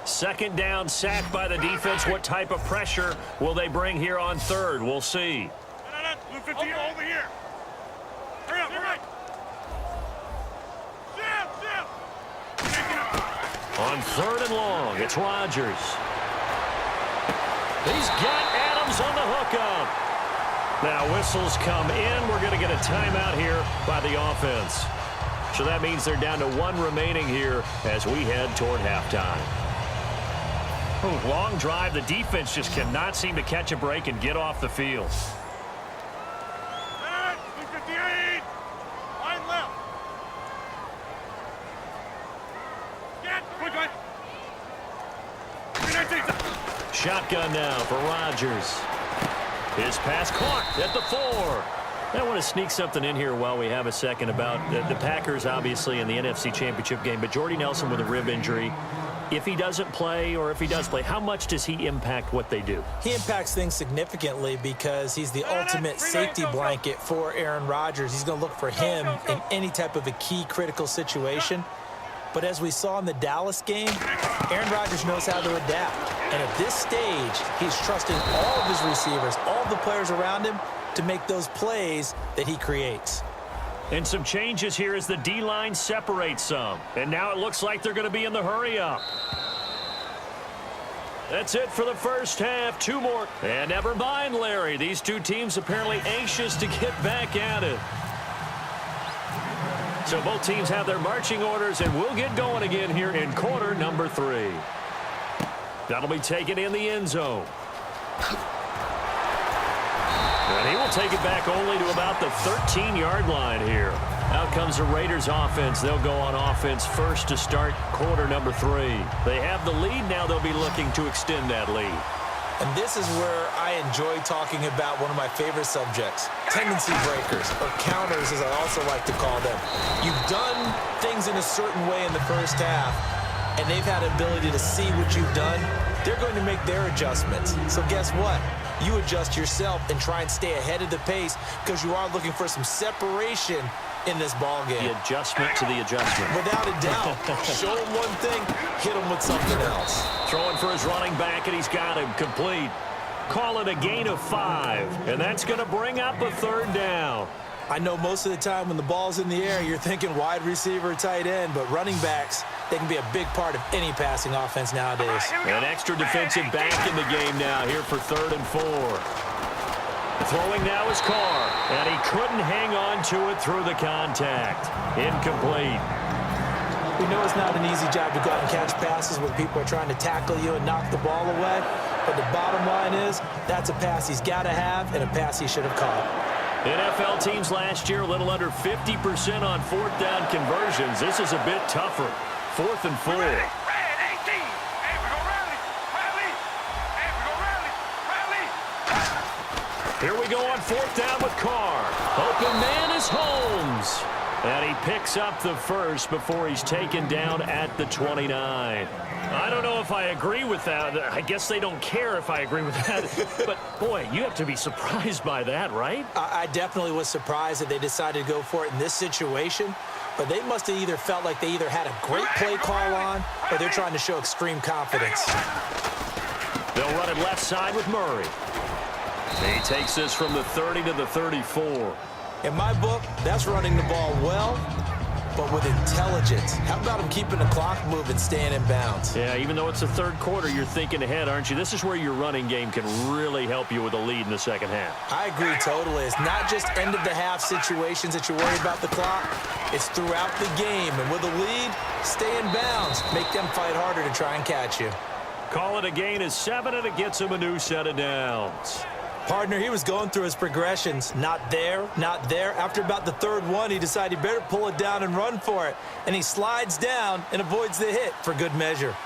Second down, sack by the defense. What type of pressure will they bring here on third? We'll see. Blue 50 over here. Hurry up, hurry up. On third and long, it's Rodgers. He's got Adams on the hookup. Now whistles come in. We're going to get a timeout here by the offense. So that means they're down to one remaining here as we head toward halftime. Long drive. The defense just cannot seem to catch a break and get off the field. 58. Line left. Shotgun now for Rodgers. His pass caught at the 4. I want to sneak something in here while we have a second about the Packers, obviously, in the NFC Championship game. But Jordy Nelson with a rib injury. If he doesn't play, or if he does play, how much does he impact what they do? He impacts things significantly because he's the ultimate safety blanket for Aaron Rodgers. He's going to look for him in any type of a key critical situation. But as we saw in the Dallas game, Aaron Rodgers knows how to adapt. And at this stage, he's trusting all of his receivers, all of the players around him, to make those plays that he creates. And some changes here as the D-line separates some. And now it looks like they're going to be in the hurry-up. That's it for the first half. 2 more. And never mind, Larry. These two teams apparently anxious to get back at it. So both teams have their marching orders, and we'll get going again here in quarter number 3. That'll be taken in the end zone. And he will take it back only to about the 13-yard line here. Out comes the Raiders offense. They'll go on offense first to start quarter number 3. They have the lead. Now they'll be looking to extend that lead. And this is where I enjoy talking about one of my favorite subjects, tendency breakers, or counters as I also like to call them. You've done things in a certain way in the first half, and they've had the ability to see what you've done. They're going to make their adjustments. So guess what? You adjust yourself and try and stay ahead of the pace because you are looking for some separation in this ball game. The adjustment to the adjustment. Without a doubt. Show him one thing, hit him with something else. Throwing for his running back, and he's got him complete. Call it a gain of 5, and that's going to bring up a third down. I know most of the time when the ball's in the air, you're thinking wide receiver, tight end, but running backs, they can be a big part of any passing offense nowadays. An extra defensive back in the game now here for 3rd and 4. Throwing now is Carr, and he couldn't hang on to it through the contact. Incomplete. We know it's not an easy job to go out and catch passes when people are trying to tackle you and knock the ball away, but the bottom line is that's a pass he's got to have and a pass he should have caught. NFL teams last year a little under 50% on 4th down conversions. This is a bit tougher. 4th and 4. Here we go on 4th down with Carr. Open man is Holmes. And he picks up the first before he's taken down at the 29. I don't know if I agree with that. I guess they don't care if I agree with that. But, boy, you have to be surprised by that, right? I definitely was surprised that they decided to go for it in this situation. But they must have either felt like they either had a great play call on or they're trying to show extreme confidence. They'll run it left side with Murray. He takes this from the 30 to the 34. In my book, that's running the ball well, but with intelligence. How about him keeping the clock moving, staying in bounds? Yeah, even though it's the 3rd quarter, you're thinking ahead, aren't you? This is where your running game can really help you with a lead in the second half. I agree totally. It's not just end-of-the-half situations that you worry about the clock. It's throughout the game. And with a lead, stay in bounds. Make them fight harder to try and catch you. Call it a gain of 7, and it gets him a new set of downs. Partner, he was going through his progressions. Not there, not there. After about the 3rd one, he decided he better pull it down and run for it. And he slides down and avoids the hit for good measure.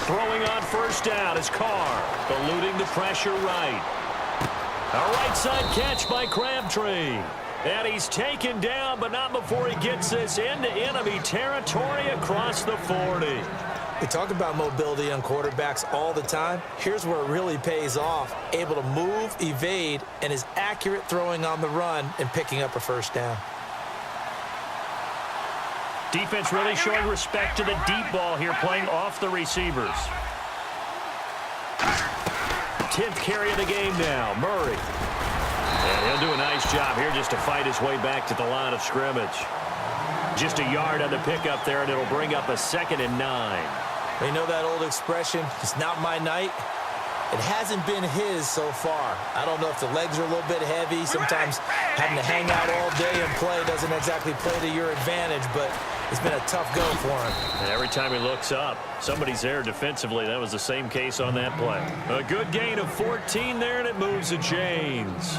Throwing on 1st down is Carr, eluding the pressure right. A right side catch by Crabtree. And he's taken down, but not before he gets this into enemy territory across the 40. We talk about mobility on quarterbacks all the time. Here's where it really pays off. Able to move, evade, and is accurate throwing on the run and picking up a 1st down. Defense really showing respect to the deep ball here, playing off the receivers. 10th carry of the game now, Murray. And he'll do a nice job here just to fight his way back to the line of scrimmage. Just a yard on the pickup there, and it'll bring up a 2nd and 9. You know that old expression, it's not my night? It hasn't been his so far. I don't know if the legs are a little bit heavy. Sometimes having to hang out all day and play doesn't exactly play to your advantage, but it's been a tough go for him. And every time he looks up, somebody's there defensively. That was the same case on that play. A good gain of 14 there, and it moves the chains.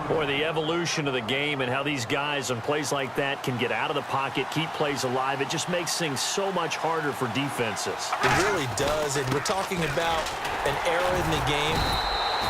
Boy, the evolution of the game and how these guys on plays like that can get out of the pocket, keep plays alive, it just makes things so much harder for defenses. It really does, and we're talking about an era in the game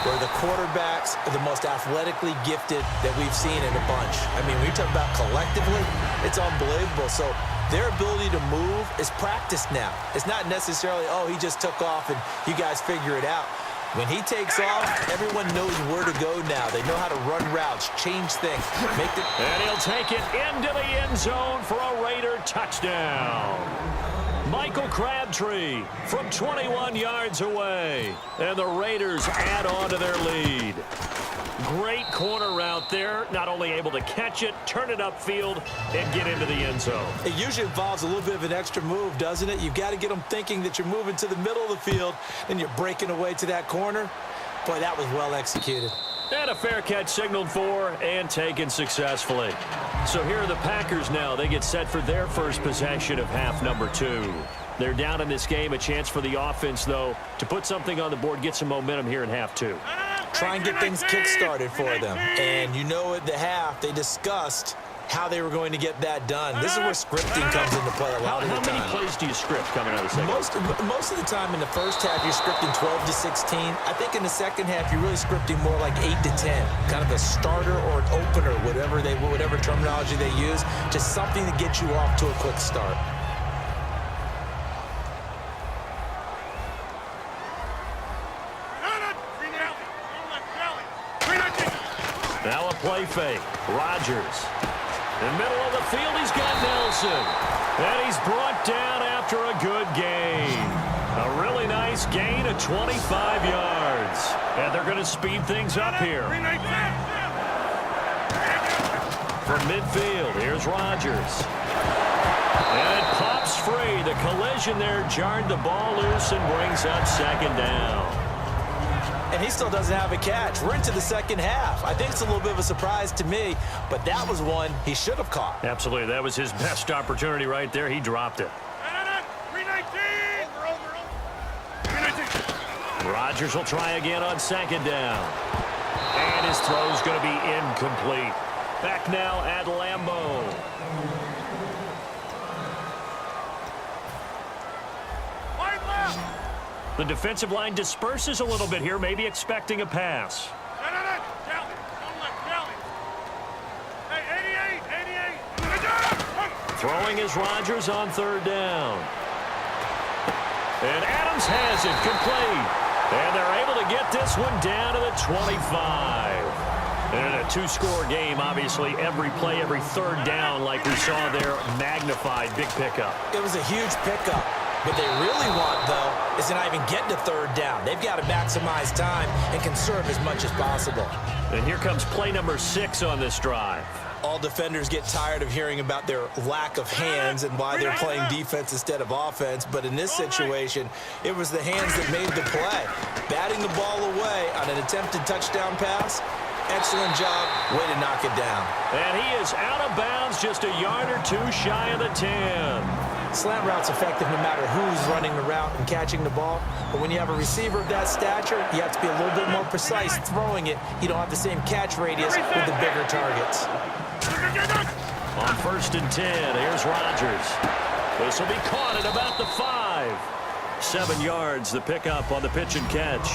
where the quarterbacks are the most athletically gifted that we've seen in a bunch. I mean, when you talk about collectively, it's unbelievable. So their ability to move is practiced now. It's not necessarily, oh, he just took off and you guys figure it out. When he takes off, everyone knows where to go now. They know how to run routes, change things. And he'll take it into the end zone for a Raider touchdown. Michael Crabtree from 21 yards away. And the Raiders add on to their lead. Great corner route there. Not only able to catch it, turn it upfield, and get into the end zone. It usually involves a little bit of an extra move, doesn't it? You've got to get them thinking that you're moving to the middle of the field, and you're breaking away to that corner. Boy, that was well executed. And a fair catch signaled for and taken successfully. So here are the Packers now. They get set for their first possession of half number 2. They're down in this game. A chance for the offense, though, to put something on the board, get some momentum here in half 2. Try and get things kick-started for them. And you know at the half, they discussed how they were going to get that done. This is where scripting comes into play a lot of the time. How many plays do you script coming out of the second? Most of the time in the first half, you're scripting 12 to 16. I think in the second half, you're really scripting more like 8 to 10. Kind of a starter or an opener, whatever terminology they use. Just something to get you off to a quick start. Now a play fake. Rodgers. In the middle of the field, he's got Nelson. And he's brought down after a good gain. A really nice gain of 25 yards. And they're going to speed things up here. From midfield, here's Rodgers. And it pops free. The collision there jarred the ball loose and brings up 2nd down. And he still doesn't have a catch. We're into the second half. I think it's a little bit of a surprise to me, but that was one he should have caught. Absolutely. That was his best opportunity right there. He dropped it. Rodgers will try again on 2nd down. And his throw's going to be incomplete. Back now at Lambeau. The defensive line disperses a little bit here, maybe expecting a pass. Throwing is Rodgers on 3rd down. And Adams has it complete. And they're able to get this one down to the 25. And in a 2-score game, obviously, every play, every 3rd down, like we saw there, magnified, big pickup. It was a huge pickup. What they really want, though, is to not even get to 3rd down. They've got to maximize time and conserve as much as possible. And here comes play number 6 on this drive. All defenders get tired of hearing about their lack of hands and why they're playing defense instead of offense. But in this situation, it was the hands that made the play. Batting the ball away on an attempted touchdown pass. Excellent job. Way to knock it down. And he is out of bounds, just a yard or 2 shy of the 10. Slant route's effective no matter who's running the route and catching the ball. But when you have a receiver of that stature, you have to be a little bit more precise throwing it. You don't have the same catch radius with the bigger targets. On 1st and 10, here's Rodgers. This will be caught at about the 5. 7 yards, the pickup on the pitch and catch.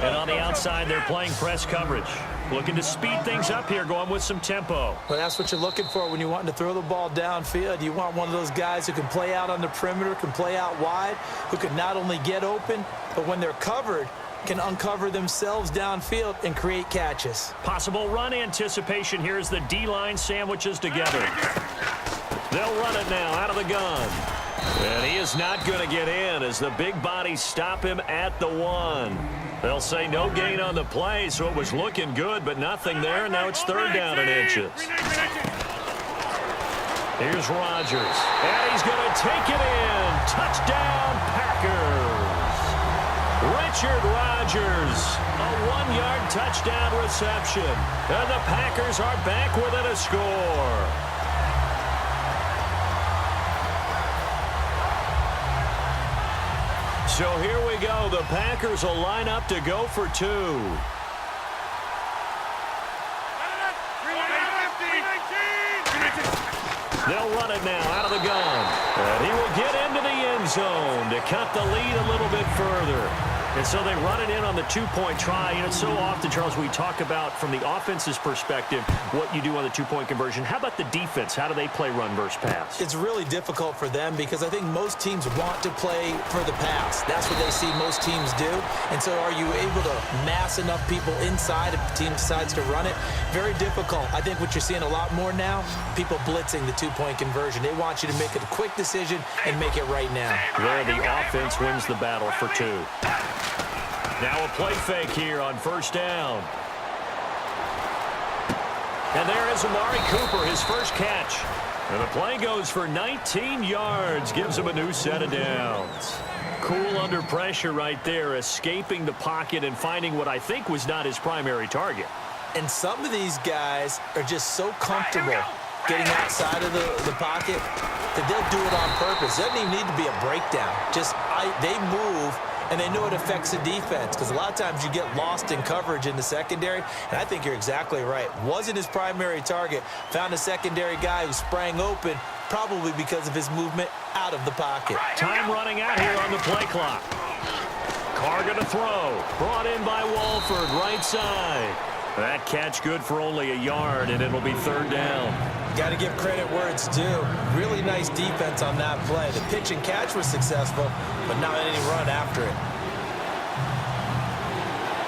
And on the outside, they're playing press coverage. Looking to speed things up here, going with some tempo. Well, that's what you're looking for when you want to throw the ball downfield. You want one of those guys who can play out on the perimeter, can play out wide, who can not only get open, but when they're covered, can uncover themselves downfield and create catches. Possible run anticipation here as the D-line sandwiches together. They'll run it now out of the gun. And he is not going to get in as the big bodies stop him at the 1. They'll say no gain on the play, so it was looking good, but nothing there. Now it's third down and inches. Here's Rodgers, and he's going to take it in. Touchdown, Packers. Richard Rodgers, a 1-yard touchdown reception. And the Packers are back within a score. So here we go. The Packers will line up to go for 2. They'll run it now out of the gun. And he will get into the end zone to cut the lead a little bit further. And so they run it in on the 2-point try. You know, so often, Charles, we talk about from the offense's perspective what you do on the 2-point conversion. How about the defense? How do they play run versus pass? It's really difficult for them because I think most teams want to play for the pass. That's what they see most teams do. And so are you able to mass enough people inside if the team decides to run it? Very difficult. I think what you're seeing a lot more now, people blitzing the 2-point conversion. They want you to make a quick decision and make it right now. Where the offense wins the battle for 2. Now a play fake here on first down. And there is Amari Cooper, his first catch. And the play goes for 19 yards, gives him a new set of downs. Cool under pressure right there, escaping the pocket and finding what I think was not his primary target. And some of these guys are just so comfortable getting outside of the pocket that they'll do it on purpose. It doesn't even need to be a breakdown. They move, and they know it affects the defense because a lot of times you get lost in coverage in the secondary, and I think you're exactly right. Wasn't his primary target. Found a secondary guy who sprang open, probably because of his movement out of the pocket. Time running out here on the play clock. Carr going to throw. Brought in by Walford, right side. That catch good for only a yard, and it'll be third down. Got to give credit where it's due. Really nice defense on that play. The pitch and catch was successful, but not any run after it.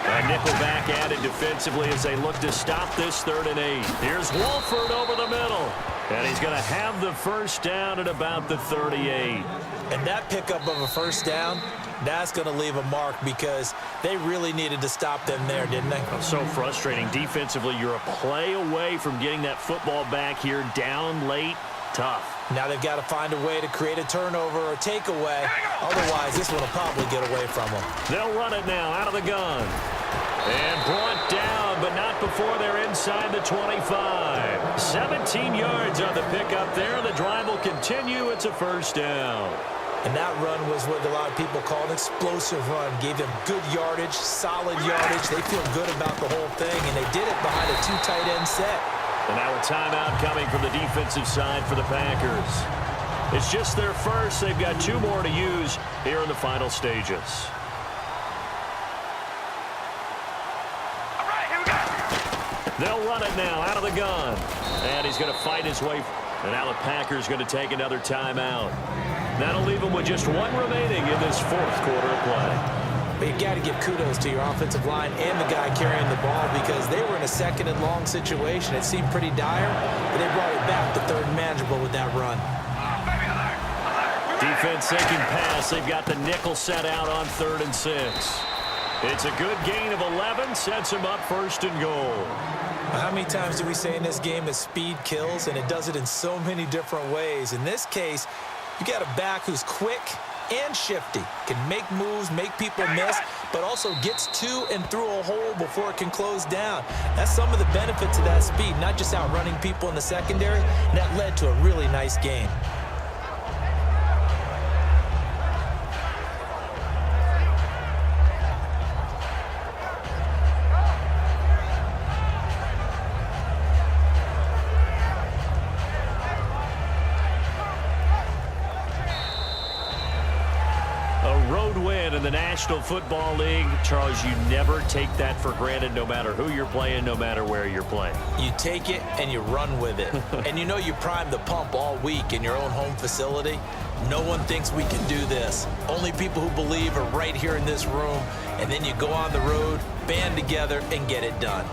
A nickel back added defensively as they look to stop this 3rd and 8. Here's Walford over the middle. And he's going to have the first down at about the 38. And that pickup of a first down, that's going to leave a mark because they really needed to stop them there, didn't they? So frustrating. Defensively, you're a play away from getting that football back here down late. Tough. Now they've got to find a way to create a turnover or takeaway. Otherwise, this one will probably get away from them. They'll run it now out of the gun. And brought down, but not before they're inside the 25. 17 yards on the pickup there. The drive will continue. It's a first down. And that run was what a lot of people call an explosive run. Gave them good yardage, solid yardage. They feel good about the whole thing, and they did it behind a 2 tight end set. And now a timeout coming from the defensive side for the Packers. It's just their first. They've got 2 more to use here in the final stages. They'll run it now out of the gun. And he's going to fight his way. And now the Packers going to take another timeout. That'll leave them with just 1 remaining in this 4th quarter of play. But you got to give kudos to your offensive line and the guy carrying the ball because they were in a 2nd and long situation. It seemed pretty dire, but they brought it back to 3rd and manageable with that run. Defense sinking pass. They've got the nickel set out on 3rd and 6. It's a good gain of 11. Sets them up 1st and goal. How many times do we say in this game that speed kills, and it does it in so many different ways? In this case, you got a back who's quick and shifty, can make moves, make people miss, but also gets to and through a hole before it can close down. That's some of the benefits of that speed, not just outrunning people in the secondary, and that led to a really nice game. In the National Football League, Charles, you never take that for granted no matter who you're playing, no matter where you're playing. You take it and you run with it. And you know you primed the pump all week in your own home facility. No one thinks we can do this. Only people who believe are right here in this room. And then you go on the road, band together, and get it done.